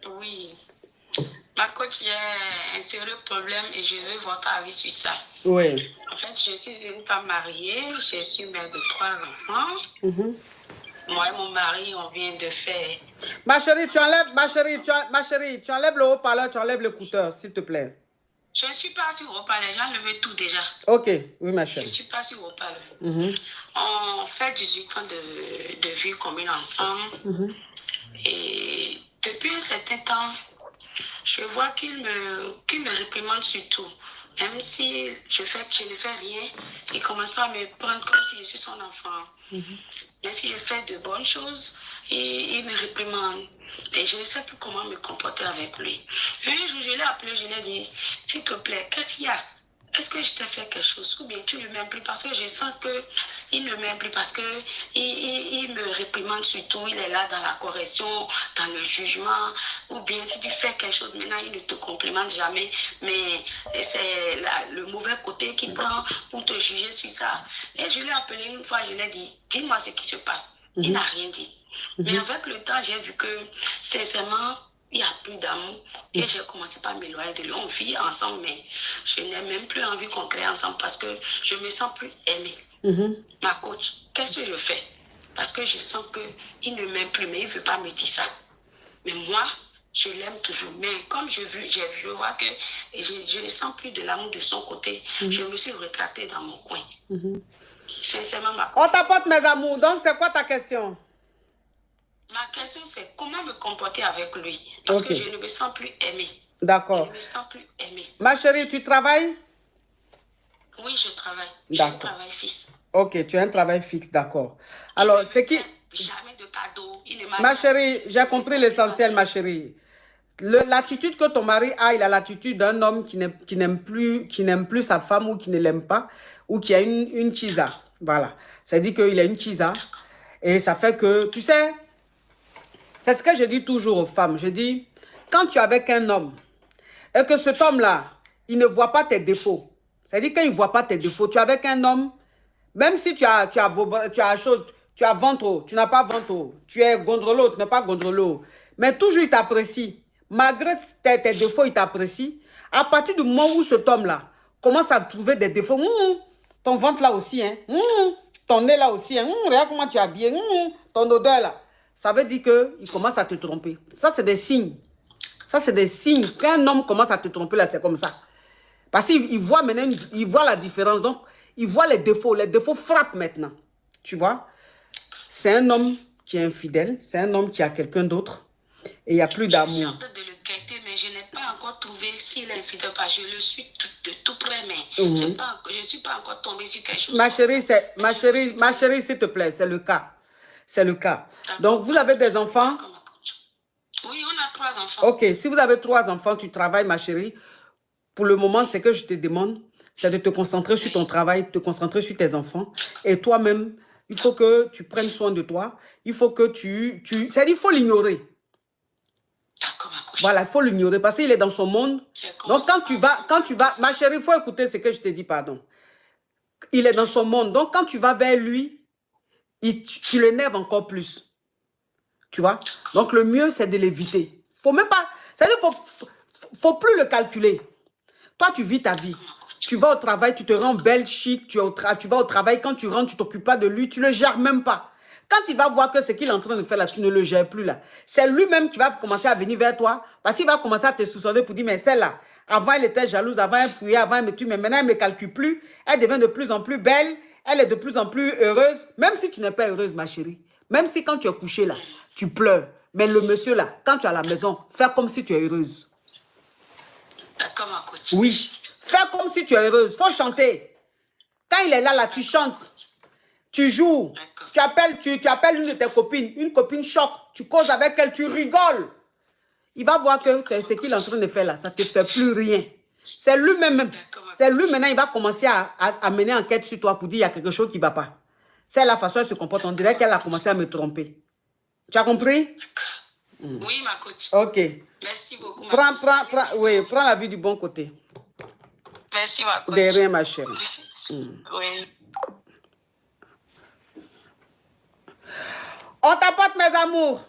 Oui. Ma coach, j'ai un sérieux problème et je veux votre avis sur ça. Oui. En fait, je suis une femme mariée, je suis mère de 3 enfants. Moi et mon mari, on vient de faire... Ma chérie, tu enlèves le haut-parleur, tu enlèves l'écouteur, s'il te plaît. Je ne suis pas sur haut-parleur, j'ai enlevé tout déjà. Ok, oui, ma chérie. Je ne suis pas sur haut-parleur. On fait 18 ans de vie commune ensemble. Et depuis un certain temps, je vois qu'il me réprimande sur tout. Même si je ne fais rien, il commence pas à me prendre comme si je suis son enfant. Même si je fais de bonnes choses, il me réprimande. Et je ne sais plus comment me comporter avec lui. Un jour, je l'ai appelé, je lui ai dit, s'il te plaît, qu'est-ce qu'il y a? Est-ce que je t'ai fait quelque chose? Ou bien tu ne m'aimes plus parce que je sens qu'il ne m'aime plus parce qu'il me réprimande surtout. Il est là dans la correction, dans le jugement. Ou bien si tu fais quelque chose, maintenant il ne te complimente jamais. Mais c'est le mauvais côté qu'il prend pour te juger sur ça. Et je l'ai appelé une fois, je lui ai dit, dis-moi ce qui se passe. Il n'a rien dit. Mais avec le temps, j'ai vu que sincèrement, il n'y a plus d'amour. Et j'ai commencé par m'éloigner de lui. On vit ensemble, mais je n'ai même plus envie qu'on crée ensemble parce que je ne me sens plus aimée. Ma coach, qu'est-ce que je fais? Parce que je sens qu'il ne m'aime plus, mais il ne veut pas me dire ça. Mais moi, je l'aime toujours. Mais comme je vois que je ne sens plus de l'amour de son côté, je me suis retractée dans mon coin. Sincèrement, ma coach. On t'apporte mes amours. Donc, c'est quoi ta question? Ma question, c'est comment me comporter avec lui. Parce que je ne me sens plus aimée. D'accord. Je ne me sens plus aimée. Ma chérie, tu travailles? Oui, je travaille. J'ai un travail fixe. Ok, tu as un travail fixe, d'accord. Alors, c'est qui... Jamais de cadeau. Ma chérie, j'ai compris l'essentiel, ma chérie. L'attitude que ton mari a, il a l'attitude d'un homme qui n'aime plus sa femme ou qui ne l'aime pas ou qui a une chisa. Voilà. Ça dit qu'il a une chisa. Et ça fait que, tu sais, c'est ce que je dis toujours aux femmes. Je dis, quand tu es avec un homme et que cet homme-là, il ne voit pas tes défauts. C'est-à-dire qu'il ne voit pas tes défauts. Tu es avec un homme, même si tu as ventre haut, tu n'as pas ventre haut. Tu es gondrolo, tu n'es pas gondrolo. Mais toujours, il t'apprécie. Malgré tes défauts, il t'apprécie. À partir du moment où cet homme-là commence à trouver des défauts, ton ventre là aussi, hein, ton nez là aussi, hein, regarde comment tu es habillé, ton odeur là. Ça veut dire qu'il commence à te tromper. Ça, c'est des signes. Ça, c'est des signes. Quand un homme commence à te tromper, là, c'est comme ça. Parce qu'il voit maintenant, il voit la différence. Donc, il voit les défauts. Les défauts frappent maintenant. Tu vois? C'est un homme qui est infidèle. C'est un homme qui a quelqu'un d'autre. Et il n'y a plus d'amour. Je suis en train de le quitter, mais je n'ai pas encore trouvé s'il est infidèle. Je le suis de tout près, mais je ne suis pas encore tombée sur quelque chose. Ma chérie, s'il te plaît, c'est le cas. C'est le cas. Donc, vous avez des enfants? Oui, on a 3 enfants. Ok, si vous avez 3 enfants, tu travailles, ma chérie. Pour le moment, ce que je te demande, c'est de te concentrer sur ton travail, te concentrer sur tes enfants. Et toi-même, il faut que tu prennes soin de toi. Il faut que c'est-à-dire, il faut l'ignorer. Voilà, il faut l'ignorer parce qu'il est dans son monde. Donc, quand tu vas, ma chérie, il faut écouter ce que je te dis, pardon. Il est dans son monde. Donc, quand tu vas vers lui, tu l'énerves encore plus. Tu vois? Donc, le mieux, c'est de l'éviter. Faut même pas... C'est-à-dire qu'il faut plus le calculer. Toi, tu vis ta vie. Tu vas au travail, tu te rends belle, chic. Tu vas au travail. Quand tu rentres, tu ne t'occupes pas de lui. Tu ne le gères même pas. Quand il va voir que ce qu'il est en train de faire là, tu ne le gères plus là. C'est lui-même qui va commencer à venir vers toi. Parce qu'il va commencer à te soupçonner pour dire, mais celle-là, avant elle était jalouse, avant elle fouillait, avant elle me tue, mais maintenant elle ne me calcule plus. Elle devient de plus en plus belle. Elle est de plus en plus heureuse. Même si tu n'es pas heureuse, ma chérie. Même si quand tu es couché là, tu pleures. Mais le monsieur là, quand tu es à la maison, fais comme si tu es heureuse. D'accord, ma coach. Oui. Fais comme si tu es heureuse. Il faut chanter. Quand il est là, tu chantes. Tu joues. Tu appelles une de tes copines. Une copine choc. Tu causes avec elle, tu rigoles. Il va voir que c'est ce qu'il est en train de faire là. Ça ne te fait plus rien. C'est lui-même. C'est lui maintenant, il va commencer à mener enquête sur toi pour dire qu'il y a quelque chose qui ne va pas. C'est la façon dont elle se comporte. On dirait qu'elle a commencé à me tromper. Tu as compris? Oui, ma coach. Ok. Merci beaucoup. Prends la vie du bon côté. Merci, ma coach. De rien, ma chérie. Oui. On t'apporte mes amours.